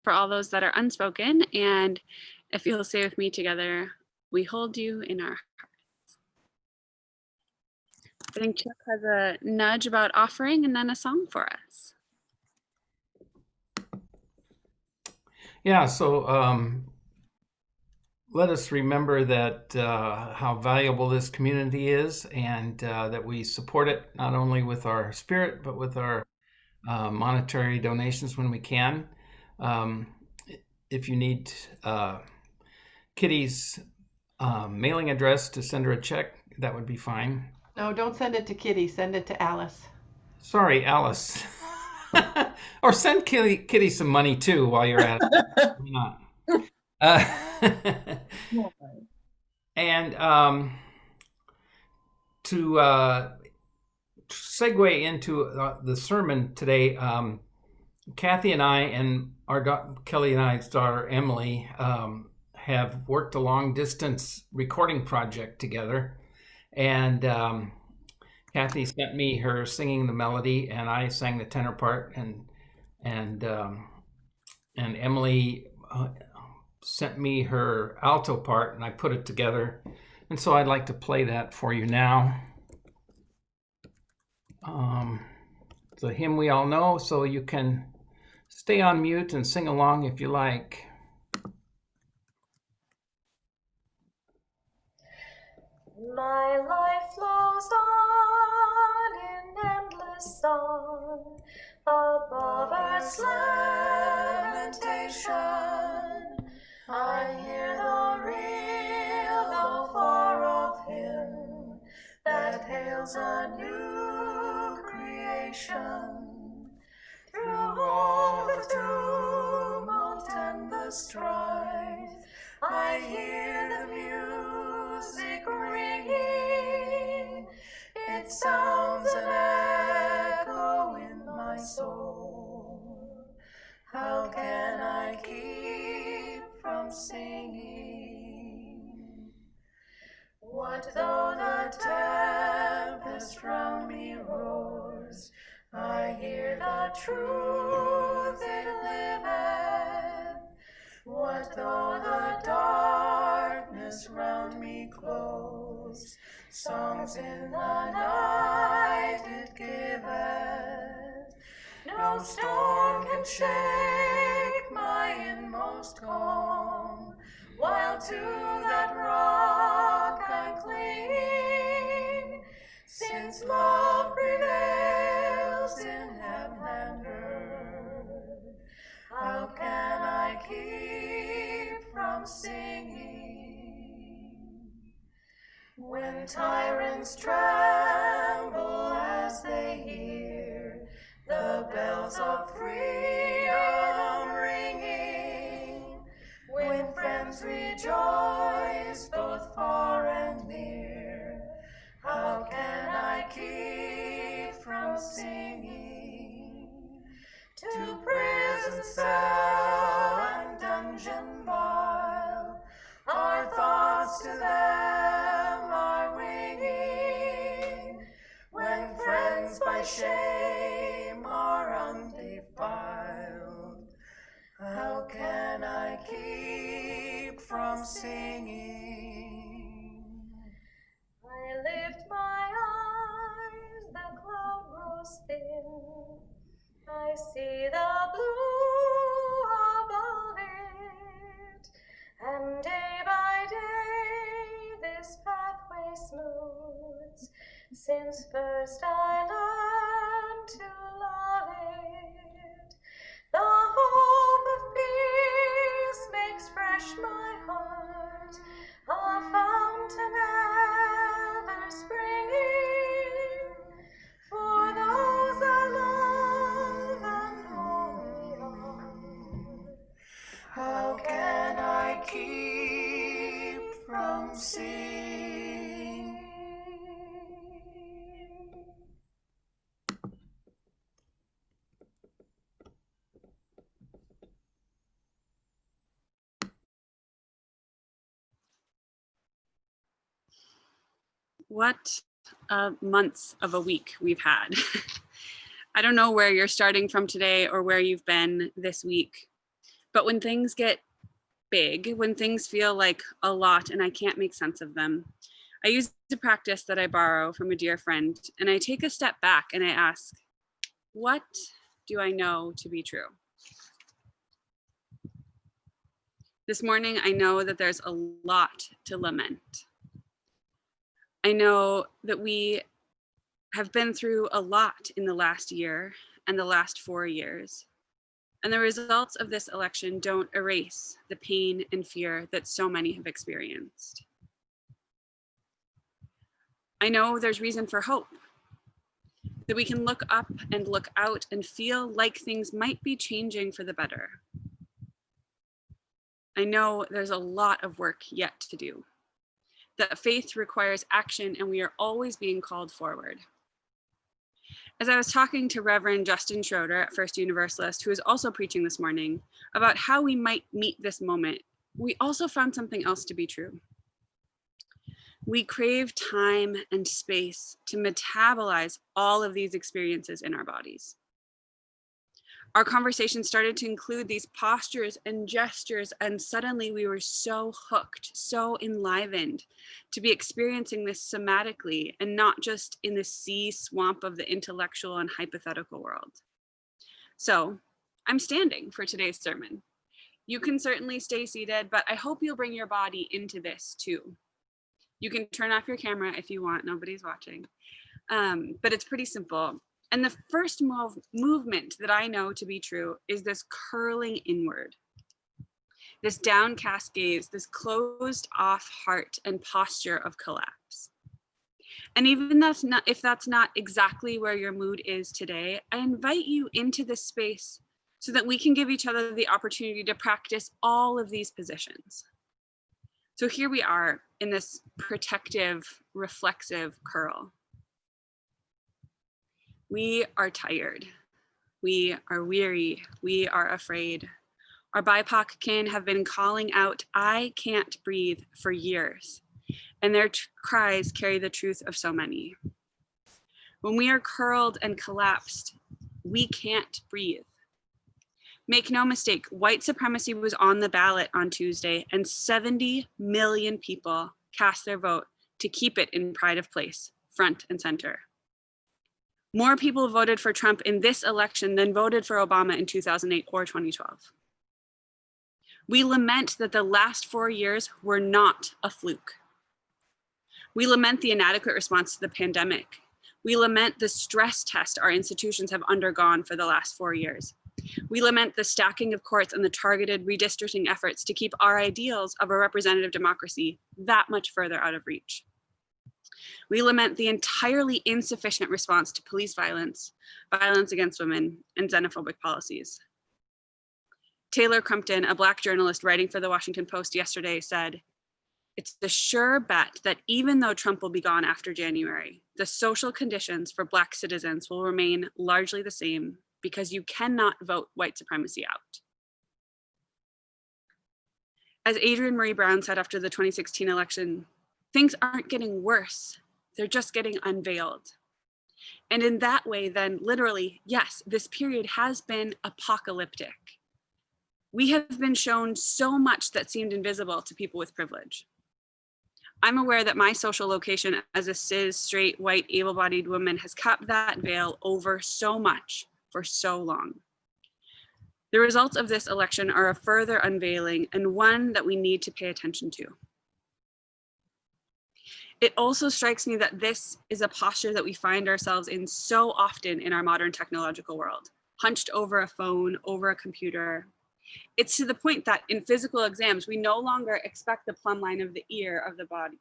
for all those that are unspoken. And if you'll say with me together, we hold you in our hearts. I think Chuck has a nudge about offering and then a song for us. Yeah, so let us remember that how valuable this community is, and that we support it not only with our spirit, but with our monetary donations when we can. If you need Kitty's mailing address to send her a check, that would be fine. No, don't send it to Kitty. Send it to Alice. Sorry, Alice. Or send Kitty some money too while you're at it. Why not? And to segue into the sermon today, Kathy and I and Kelly and I's daughter Emily have worked a long distance recording project together, and Kathy sent me her singing the melody, and I sang the tenor part, and Emily sent me her alto part, and I put it together. And so I'd like to play that for you now. It's a hymn we all know, so you can stay on mute and sing along if you like. My life flows on in endless song above earth's lamentation. I hear the real, though far off hymn that hails a new creation. Through all the tumult and the strife, I hear the music ringing. It sounds an echo in my soul. How can I keep from singing? What though the tempest round me roars? I hear the truth it liveth. What though the darkness round me close? Songs in the night it giveth. No storm can shake my inmost calm, while to that rock I'm clinging. Since love prevails in heaven and earth, how can I keep from singing? When tyrants tremble as they hear the bells of freedom ringing, when friends rejoice both far and near, how can I keep from singing? To prison cell and dungeon vile, our thoughts to them are winging. When friends by shame are undefiled, how can I keep from singing? I lift my eyes, the cloud grows thin. I see the blue above it, and day by day this pathway smooths, since first I learned to love it. The hope of peace makes fresh my heart, a fountain ever springing, for those I love and wholly are. How can I keep from singing? What months of a week we've had. I don't know where you're starting from today or where you've been this week, But when things get big, when things feel like a lot and I can't make sense of them, I use a practice that I borrow from a dear friend, and I take a step back and I ask, what do I know to be true? This morning, I know that there's a lot to lament. I know that we have been through a lot in the last year and the last 4 years. And the results of this election don't erase the pain and fear that so many have experienced. I know there's reason for hope, that we can look up and look out and feel like things might be changing for the better. I know there's a lot of work yet to do, that faith requires action and we are always being called forward. As I was talking to Reverend Justin Schroeder at First Universalist, who is also preaching this morning, about how we might meet this moment, we also found something else to be true. We crave time and space to metabolize all of these experiences in our bodies. Our conversation started to include these postures and gestures, and suddenly we were so hooked, so enlivened to be experiencing this somatically and not just in the sea swamp of the intellectual and hypothetical world. So I'm standing for today's sermon. You can certainly stay seated, but I hope you'll bring your body into this too. You can turn off your camera if you want, nobody's watching. But it's pretty simple. And the first movement that I know to be true is this curling inward, this downcast gaze, this closed off heart and posture of collapse. And even if that's not exactly where your mood is today, I invite you into this space so that we can give each other the opportunity to practice all of these positions. So here we are in this protective, reflexive curl. We are tired, we are weary, we are afraid. Our BIPOC kin have been calling out, "I can't breathe," for years, and their cries carry the truth of so many. When we are curled and collapsed, we can't breathe. Make no mistake, white supremacy was on the ballot on Tuesday, and 70 million people cast their vote to keep it in pride of place, front and center. More people voted for Trump in this election than voted for Obama in 2008 or 2012. We lament that the last 4 years were not a fluke. We lament the inadequate response to the pandemic. We lament the stress test our institutions have undergone for the last 4 years. We lament the stacking of courts and the targeted redistricting efforts to keep our ideals of a representative democracy that much further out of reach. We lament the entirely insufficient response to police violence, violence against women, and xenophobic policies. Taylor Crumpton, a Black journalist writing for the Washington Post yesterday, said, "It's a sure bet that even though Trump will be gone after January, the social conditions for Black citizens will remain largely the same because you cannot vote white supremacy out." As Adrienne Marie Brown said after the 2016 election, things aren't getting worse, they're just getting unveiled. And in that way, then, literally, yes, this period has been apocalyptic. We have been shown so much that seemed invisible to people with privilege. I'm aware that my social location as a cis, straight, white, able-bodied woman has kept that veil over so much for so long. The results of this election are a further unveiling and one that we need to pay attention to. It also strikes me that this is a posture that we find ourselves in so often in our modern technological world, hunched over a phone, over a computer. It's to the point that in physical exams, we no longer expect the plumb line of the ear of the body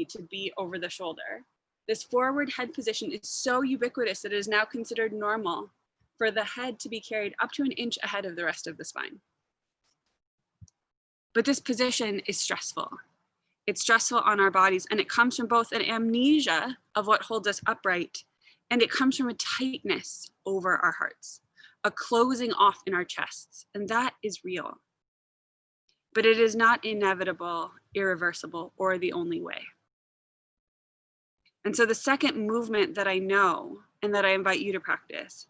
to be over the shoulder. This forward head position is so ubiquitous that it is now considered normal for the head to be carried up to an inch ahead of the rest of the spine. But this position is stressful. It's stressful on our bodies, and it comes from both an amnesia of what holds us upright, and it comes from a tightness over our hearts, a closing off in our chests, and that is real. But it is not inevitable, irreversible, or the only way. And so the second movement that I know, and that I invite you to practice,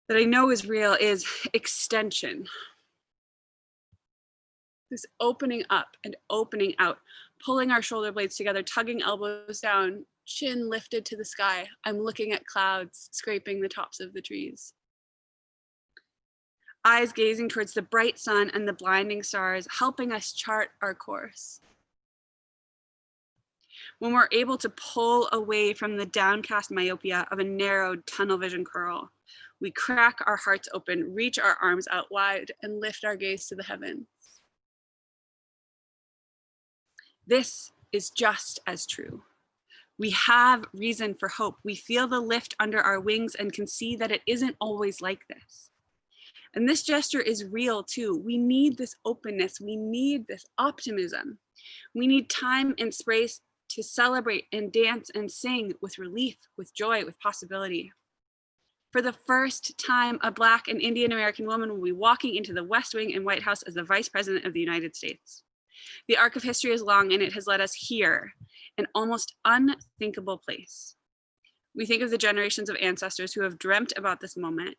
that I know is real, is extension. This opening up and opening out, pulling our shoulder blades together, tugging elbows down, chin lifted to the sky. I'm looking at clouds scraping the tops of the trees. Eyes gazing towards the bright sun and the blinding stars, helping us chart our course. When we're able to pull away from the downcast myopia of a narrowed tunnel vision curl, we crack our hearts open, reach our arms out wide, and lift our gaze to the heavens. This is just as true. We have reason for hope. We feel the lift under our wings and can see that it isn't always like this. And this gesture is real too. We need this openness. We need this optimism. We need time and space to celebrate and dance and sing with relief, with joy, with possibility. For the first time, a Black and Indian American woman will be walking into the West Wing and White House as the Vice President of the United States. The arc of history is long and it has led us here, an almost unthinkable place. We think of the generations of ancestors who have dreamt about this moment,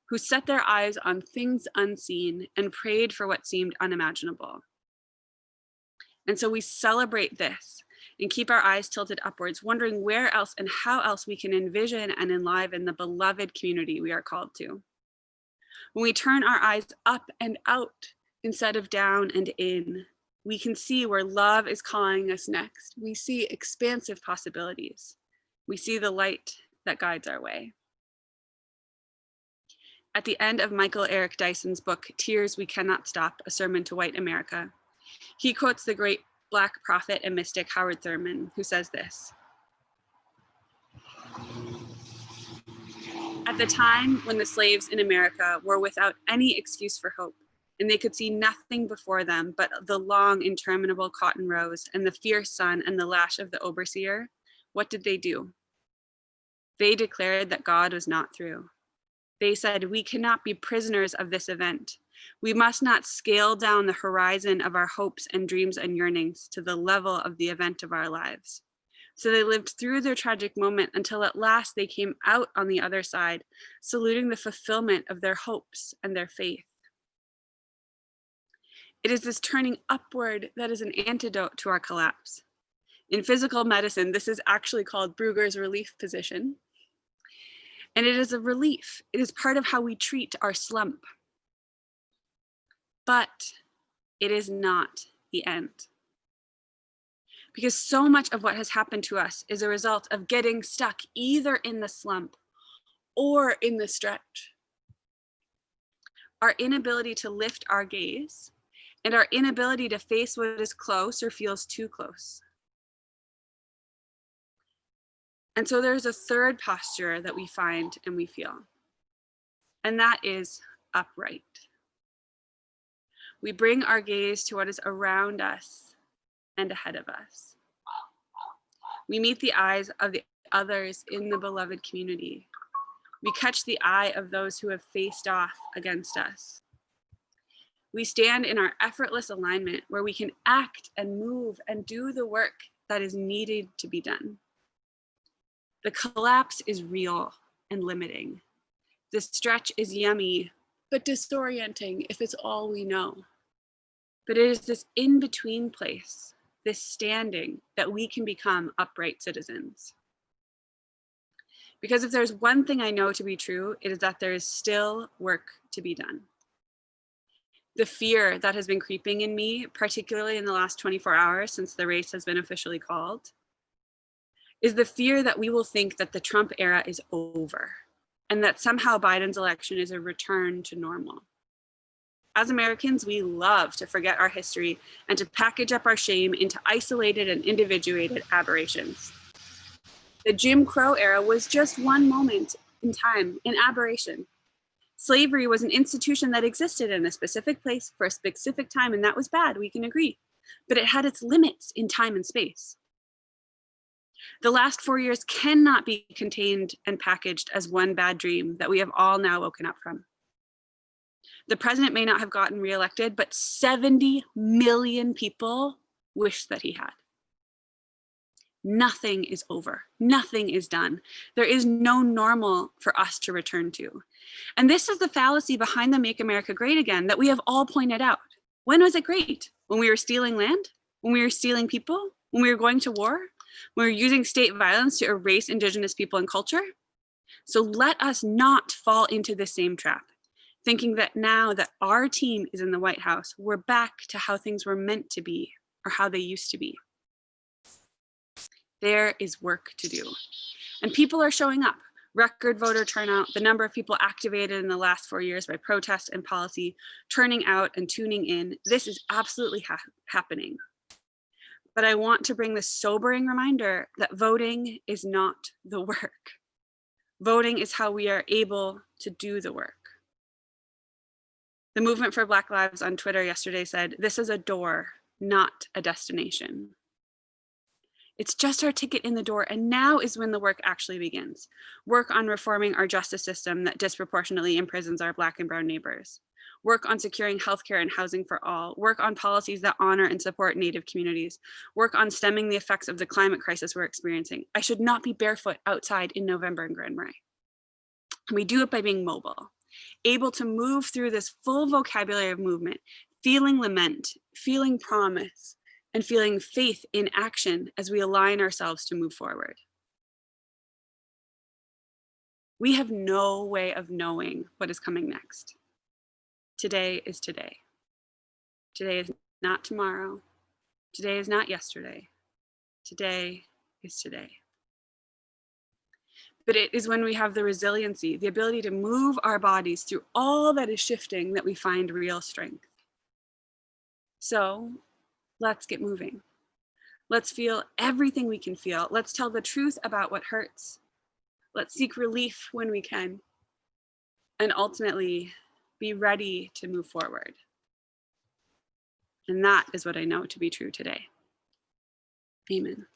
who set their eyes on things unseen and prayed for what seemed unimaginable. And so we celebrate this and keep our eyes tilted upwards, wondering where else and how else we can envision and enliven the beloved community we are called to. When we turn our eyes up and out instead of down and in, we can see where love is calling us next. We see expansive possibilities. We see the light that guides our way. At the end of Michael Eric Dyson's book, Tears We Cannot Stop, A Sermon to White America, he quotes the great Black prophet and mystic Howard Thurman, who says this: "At the time when the slaves in America were without any excuse for hope, and they could see nothing before them but the long, interminable cotton rows and the fierce sun and the lash of the overseer, what did they do? They declared that God was not through. They said, we cannot be prisoners of this event. We must not scale down the horizon of our hopes and dreams and yearnings to the level of the event of our lives. So they lived through their tragic moment until at last they came out on the other side, saluting the fulfillment of their hopes and their faith. It is this turning upward that is an antidote to our collapse. In physical medicine, this is actually called Brugger's relief position. And it is a relief. It is part of how we treat our slump. But it is not the end. Because so much of what has happened to us is a result of getting stuck either in the slump or in the stretch. Our inability to lift our gaze and our inability to face what is close or feels too close. And so there's a third posture that we find and we feel, and that is upright. We bring our gaze to what is around us and ahead of us. We meet the eyes of the others in the beloved community. We catch the eye of those who have faced off against us. We stand in our effortless alignment where we can act and move and do the work that is needed to be done. The collapse is real and limiting. The stretch is yummy, but disorienting if it's all we know. But it is this in-between place, this standing, that we can become upright citizens. Because if there's one thing I know to be true, it is that there is still work to be done. The fear that has been creeping in me, particularly in the last 24 hours since the race has been officially called, is the fear that we will think that the Trump era is over and that somehow Biden's election is a return to normal. As Americans, we love to forget our history and to package up our shame into isolated and individuated aberrations. The Jim Crow era was just one moment in time, an aberration. Slavery was an institution that existed in a specific place for a specific time, and that was bad, we can agree. But it had its limits in time and space. The last 4 years cannot be contained and packaged as one bad dream that we have all now woken up from. The president may not have gotten reelected, but 70 million people wish that he had. Nothing is over. Nothing is done. There is no normal for us to return to. And this is the fallacy behind the Make America Great Again that we have all pointed out. When was it great? When we were stealing land? When we were stealing people? When we were going to war? When we were using state violence to erase Indigenous people and culture? So let us not fall into the same trap, thinking that now that our team is in the White House, we're back to how things were meant to be or how they used to be. There is work to do. And people are showing up. Record voter turnout, the number of people activated in the last 4 years by protest and policy, turning out and tuning in. This is absolutely happening. But I want to bring this sobering reminder that voting is not the work. Voting is how we are able to do the work. The Movement for Black Lives on Twitter yesterday said, "This is a door, not a destination." It's just our ticket in the door, and now is when the work actually begins. Work on reforming our justice system that disproportionately imprisons our Black and Brown neighbors. Work on securing healthcare and housing for all. Work on policies that honor and support Native communities. Work on stemming the effects of the climate crisis we're experiencing. I should not be barefoot outside in November in Grand Marais. And we do it by being mobile, able to move through this full vocabulary of movement, feeling lament, feeling promise, and feeling faith in action as we align ourselves to move forward. We have no way of knowing what is coming next. Today is today. Today is not tomorrow. Today is not yesterday. Today is today. But it is when we have the resiliency, the ability to move our bodies through all that is shifting, that we find real strength. So let's get moving. Let's feel everything we can feel. Let's tell the truth about what hurts. Let's seek relief when we can. And ultimately, be ready to move forward. And that is what I know to be true today. Amen.